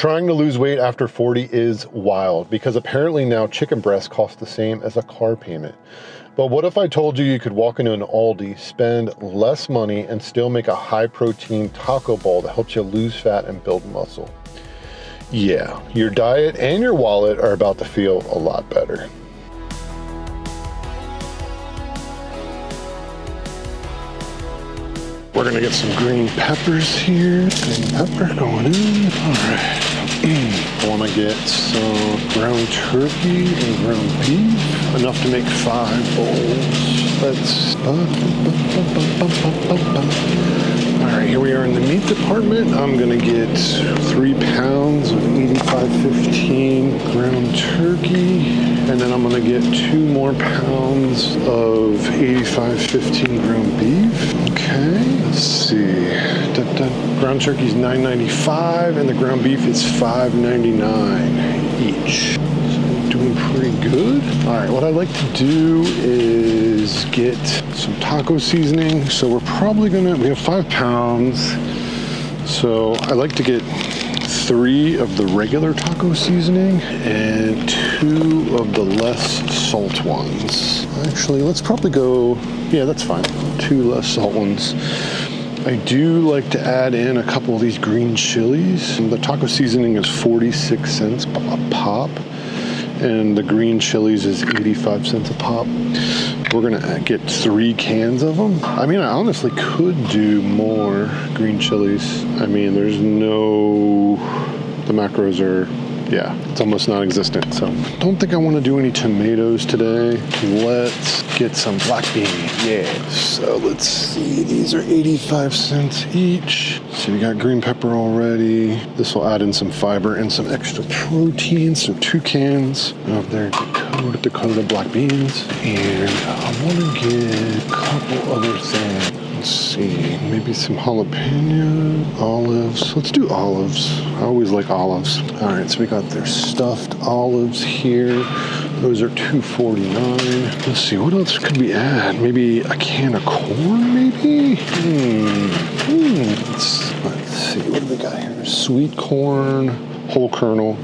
Trying to lose weight after 40 is wild because apparently now chicken breast costs the same as a car payment. But what if I told you you could walk into an Aldi, spend less money, and still make a high protein taco bowl that helps you lose fat and build muscle? Yeah, your diet and your wallet are about to feel a lot better. We're gonna get some green peppers here. Green pepper going in. All right. I wanna get some ground turkey and ground beef, enough to make 5 bowls. Let's, all right, here we are in the meat department. I'm gonna get 3 pounds of 85-15 ground turkey, and then I'm gonna get 2 more pounds of 85-15 ground beef. Okay, let's see. Ground turkey's $9.95 and the ground beef is $5.99 each. So doing pretty good. All right, what I like to do is get some taco seasoning. So we have 5 pounds. So I like to get 3 of the regular taco seasoning and 2 of the less salt ones. Actually, let's probably go, yeah, that's fine. 2 less salt ones. I do like to add in a couple of these green chilies. The taco seasoning is 46 cents a pop, and the green chilies is 85 cents a pop. We're gonna get 3 cans of them. I mean, I honestly could do more green chilies. I mean, the macros are, yeah, it's almost non-existent. So don't think I want to do any tomatoes today. Let's get some black beans. Yeah. So let's see, these are 85 cents each. So we got green pepper already. This will add in some fiber and some extra protein. So 2 cans of their Dakota black beans. And I want to get a couple other things. Let's see, maybe some jalapeno, olives. Let's do olives. I always like olives. All right, so we got their stuffed olives here. Those are $2.49. Let's see, what else could we add? Maybe a can of corn, maybe? Let's see, what do we got here? Sweet corn, whole kernel.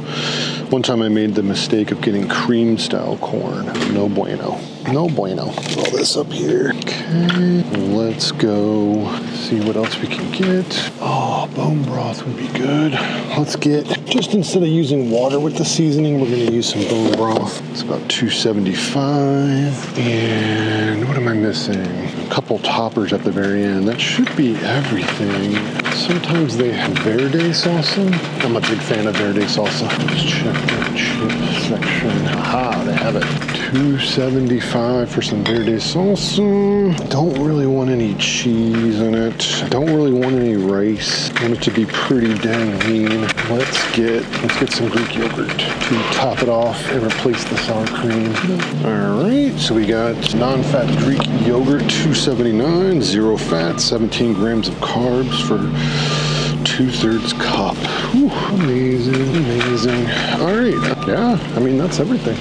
One time I made the mistake of getting cream style corn. No bueno. No bueno. Put all this up here. Okay, let's go see what else we can get. Oh, bone broth would be good. Let's get, just instead of using water with the seasoning, we're gonna use some bone broth. It's about $2.75. And what am I missing? A couple toppers at the very end. That should be everything. Sometimes they have verde salsa. I'm a big fan of verde salsa. Let's check the chip section. Aha, they have it. $2.75 for some verde salsa. Don't really want any cheese in it. Don't really want any rice. I want it to be pretty dang lean. Let's get some Greek yogurt to top it off and replace the sour cream. All right, so we got non-fat Greek yogurt, $2.79, 0 fat, 17 grams of carbs for 2/3 cup. Whew, amazing, amazing. All right, yeah, I mean, that's everything.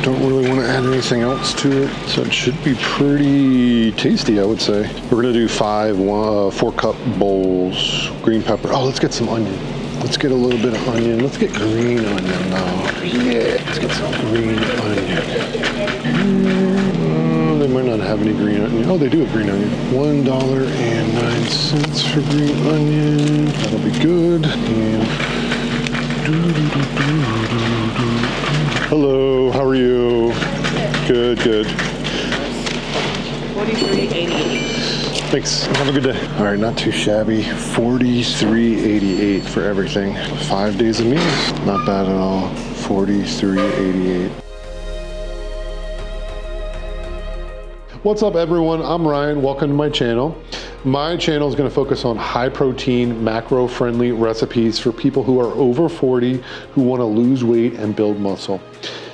Don't really want to add anything else to it. So it should be pretty tasty, I would say. We're gonna do 4-cup bowls, green pepper. Oh, let's get some onion. Let's get a little bit of onion. Let's get green onion now. Yeah, let's get some green onion. They might not have any green onion. Oh, they do have green onion. $1.09 for green onion. That'll be good. And hello, how are you? Good, good. 43.88. Thanks. Have a good day. All right, not too shabby. $43.88 for everything. 5 days of meals. Not bad at all. $43.88. What's up, everyone? I'm Ryan. Welcome to my channel. My channel is going to focus on high protein, macro friendly recipes for people who are over 40 who want to lose weight and build muscle.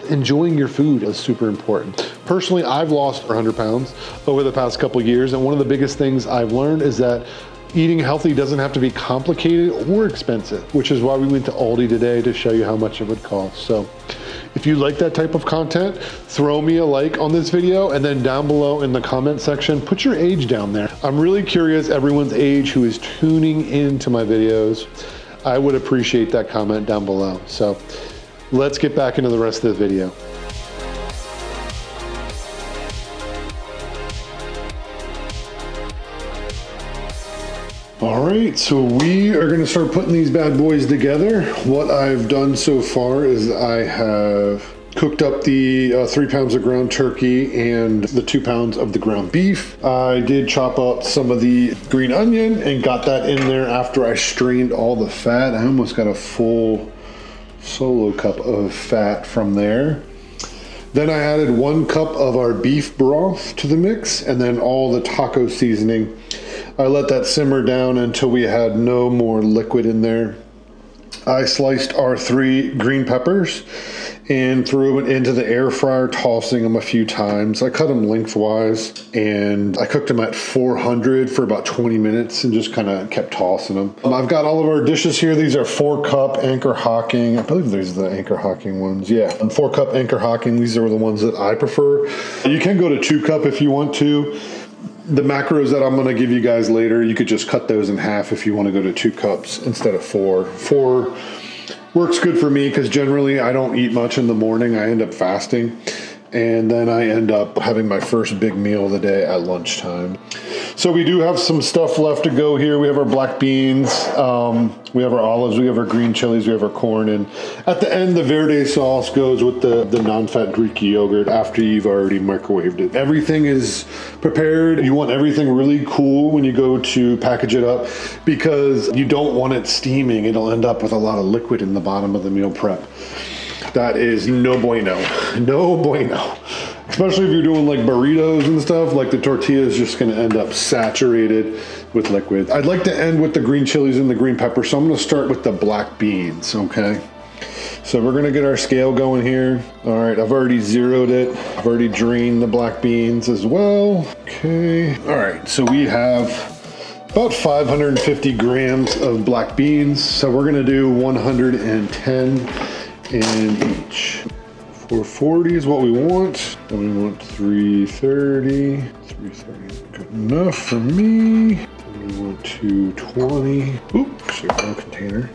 Enjoying your food is super important. Personally, I've lost 100 pounds over the past couple years, and one of the biggest things I've learned is that eating healthy doesn't have to be complicated or expensive, which is why we went to Aldi today to show you how much it would cost. So if you like that type of content, throw me a like on this video, and then down below in the comment section, put your age down there. I'm really curious everyone's age who is tuning into my videos. I would appreciate that comment down below. So let's get back into the rest of the video. All right, so we are gonna start putting these bad boys together. What I've done so far is I have cooked up the 3 pounds of ground turkey and the 2 pounds of the ground beef. I did chop up some of the green onion and got that in there after I strained all the fat. I almost got a full solo cup of fat from there. Then I added 1 cup of our beef broth to the mix and then all the taco seasoning. I let that simmer down until we had no more liquid in there. I sliced our 3 green peppers and threw them into the air fryer, tossing them a few times. I cut them lengthwise and I cooked them at 400 for about 20 minutes and just kind of kept tossing them. I've got all of our dishes here. These are 4-cup Anchor Hocking. I believe these are the Anchor Hocking ones. Yeah, 4-cup Anchor Hocking. These are the ones that I prefer. You can go to 2-cup if you want to. The macros that I'm going to give you guys later, you could just cut those in half if you want to go to 2 cups instead of 4. 4 works good for me because generally I don't eat much in the morning. I end up fasting and then I end up having my first big meal of the day at lunchtime. So we do have some stuff left to go here. We have our black beans, we have our olives, we have our green chilies, we have our corn, and at the end the verde sauce goes with the non-fat Greek yogurt after you've already microwaved it. Everything is prepared. You want everything really cool when you go to package it up because you don't want it steaming. It'll end up with a lot of liquid in the bottom of the meal prep. That is no bueno, no bueno. Especially if you're doing like burritos and stuff, like the tortilla is just gonna end up saturated with liquid. I'd like to end with the green chilies and the green pepper, so I'm gonna start with the black beans, okay? So we're gonna get our scale going here. All right, I've already zeroed it. I've already drained the black beans as well. Okay, all right, so we have about 550 grams of black beans. So we're gonna do 110 in each. 440 is what we want. And we want 330. 330 is good enough for me. And we want 220. Oop, share container.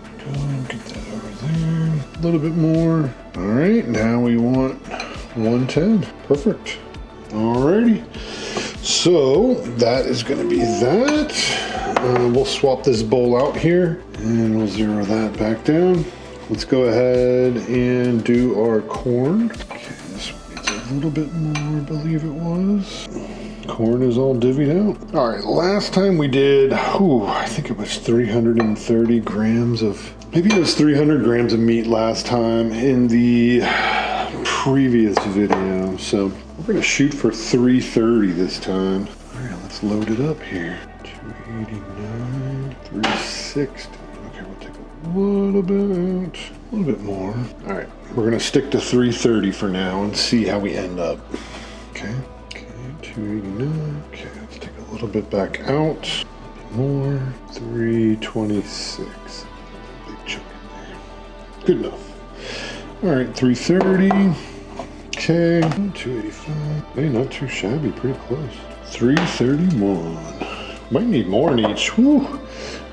Get that over there. A little bit more. All right, now we want 110. Perfect. Alrighty. So that is going to be that. We'll swap this bowl out here and we'll zero that back down. Let's go ahead and do our corn. Okay, this one needs a little bit more, I believe it was. Corn is all divvied out. All right, last time we did, I think it was 330 grams of, maybe it was 300 grams of meat last time in the previous video. So we're gonna shoot for 330 this time. All right, let's load it up here. 289, 360. A little bit more. All right, we're gonna stick to 330 for now and see how we end up. Okay, 289. Okay, let's take a little bit back out. A bit more. 326. Big chunk in there. Good enough. All right, 330. Okay, 285. Hey, not too shabby. Pretty close. 331. Might need more in each. Whew.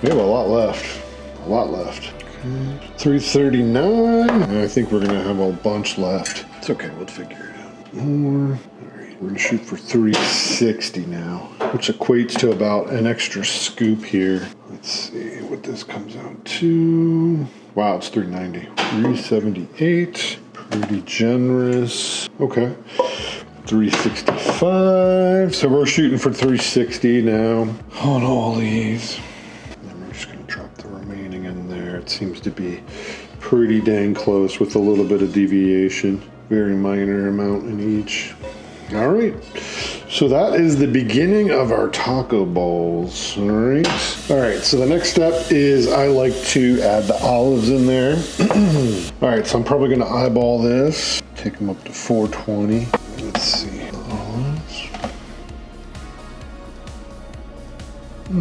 We have a lot left. A lot left. Okay. 339. I think we're gonna have a bunch left. It's okay, we'll figure it out. More. All right, we're gonna shoot for 360 now, which equates to about an extra scoop here. Let's see what this comes out to. Wow, it's 390. 378. Pretty generous. Okay. 365. So we're shooting for 360 now on all these. It seems to be pretty dang close with a little bit of deviation. Very minor amount in each. All right. So that is the beginning of our taco bowls. All right. All right. So the next step is I like to add the olives in there. All right. So I'm probably going to eyeball this. Take them up to 420. Let's see. Olives. A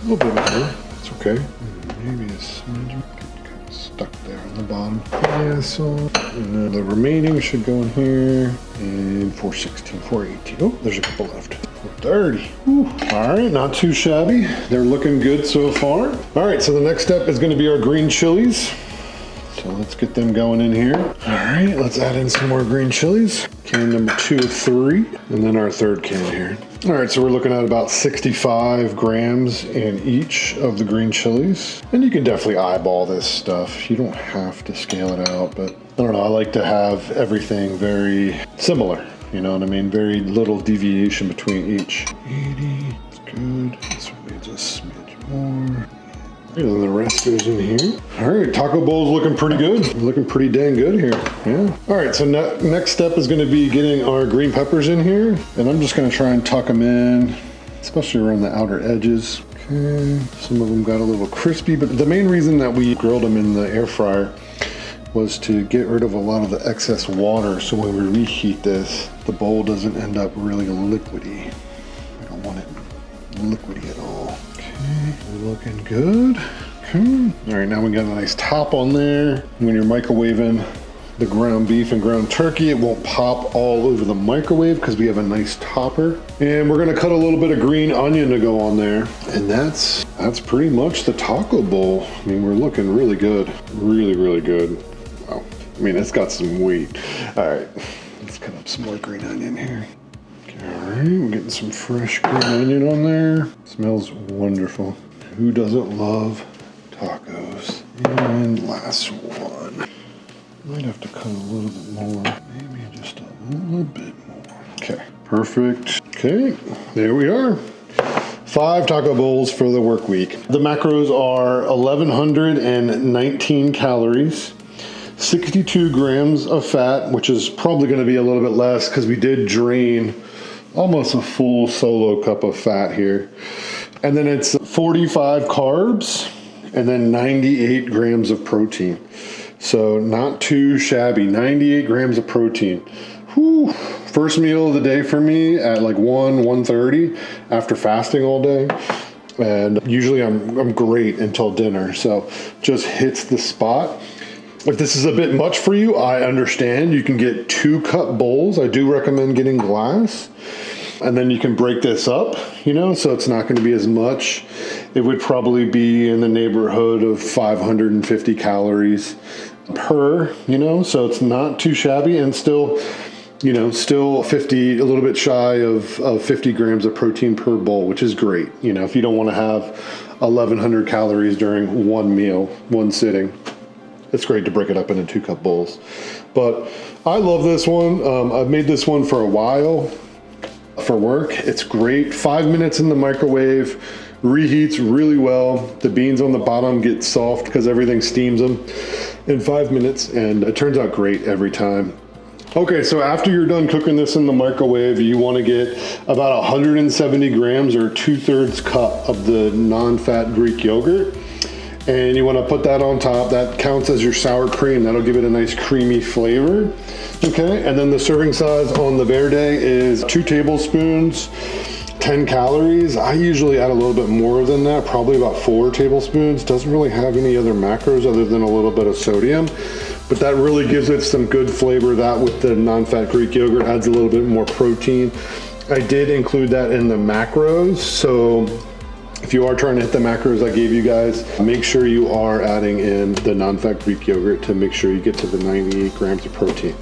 little bit more. That's okay. Maybe a smidge. stuck there on the bottom. Yeah, so and then the remaining should go in here. And 416, 418. Oh, there's a couple left. 430. Whew. All right, not too shabby. They're looking good so far. All right, so the next step is going to be our green chilies. So let's get them going in here. All right, let's add in some more green chilies. Can number 2 of 3, and then our third can here. All right, so we're looking at about 65 grams in each of the green chilies. And you can definitely eyeball this stuff. You don't have to scale it out, but I don't know, I like to have everything very similar. You know what I mean? Very little deviation between each. 80, that's good. This one needs a smidge more. And then the rest goes in here. All right, taco bowl's looking pretty good. Looking pretty dang good here, yeah. All right, so next step is gonna be getting our green peppers in here. And I'm just gonna try and tuck them in, especially around the outer edges. Okay, some of them got a little crispy, but the main reason that we grilled them in the air fryer was to get rid of a lot of the excess water. So when we reheat this, the bowl doesn't end up really liquidy. We don't want it liquidy at all. Okay, looking good. Okay. All right, now we got a nice top on there. When you're microwaving the ground beef and ground turkey, it won't pop all over the microwave because we have a nice topper. And we're gonna cut a little bit of green onion to go on there. And that's pretty much the taco bowl. I mean, we're looking really good. Really, really good. Wow. I mean, it's got some weight. All right, let's cut up some more green onion here. All right, we're getting some fresh green onion on there. Smells wonderful. Who doesn't love tacos? And last one. Might have to cut a little bit more. Maybe just a little bit more. Okay, perfect. Okay, there we are. 5 taco bowls for the work week. The macros are 1,119 calories. 62 grams of fat, which is probably going to be a little bit less because we did drain almost a full solo cup of fat here. And then it's 45 carbs and then 98 grams of protein. So not too shabby, 98 grams of protein. Whew. First meal of the day for me at like 1:30 after fasting all day. And usually I'm great until dinner. So just hits the spot. If this is a bit much for you, I understand. You can get 2-cup bowls. I do recommend getting glass. And then you can break this up, you know, so it's not going to be as much. It would probably be in the neighborhood of 550 calories per, you know, so it's not too shabby and still, you know, still a little bit shy of 50 grams of protein per bowl, which is great. You know, if you don't want to have 1,100 calories during one meal, one sitting. It's great to break it up into 2-cup bowls. But I love this one. I've made this one for a while for work. It's great. 5 minutes in the microwave, reheats really well. The beans on the bottom get soft because everything steams them in 5 minutes, and it turns out great every time. Okay, so after you're done cooking this in the microwave, you want to get about 170 grams or 2/3 cup of the non-fat Greek yogurt. And you want to put that on top. That counts as your sour cream. That'll give it a nice creamy flavor. Okay, and then the serving size on the Verde is 2 tablespoons, 10 calories. I usually add a little bit more than that, probably about 4 tablespoons. Doesn't really have any other macros other than a little bit of sodium, but that really gives it some good flavor. That with the non-fat Greek yogurt adds a little bit more protein. I did include that in the macros, so if you are trying to hit the macros I gave you guys, make sure you are adding in the non-fat Greek yogurt to make sure you get to the 98 grams of protein.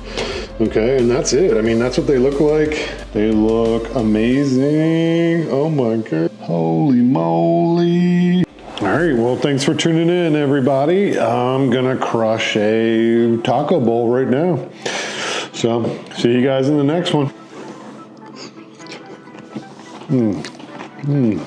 Okay, and that's it. I mean, that's what they look like. They look amazing. Oh my God. Holy moly. All right, well, thanks for tuning in, everybody. I'm gonna crush a taco bowl right now. So, see you guys in the next one. Mm-hmm.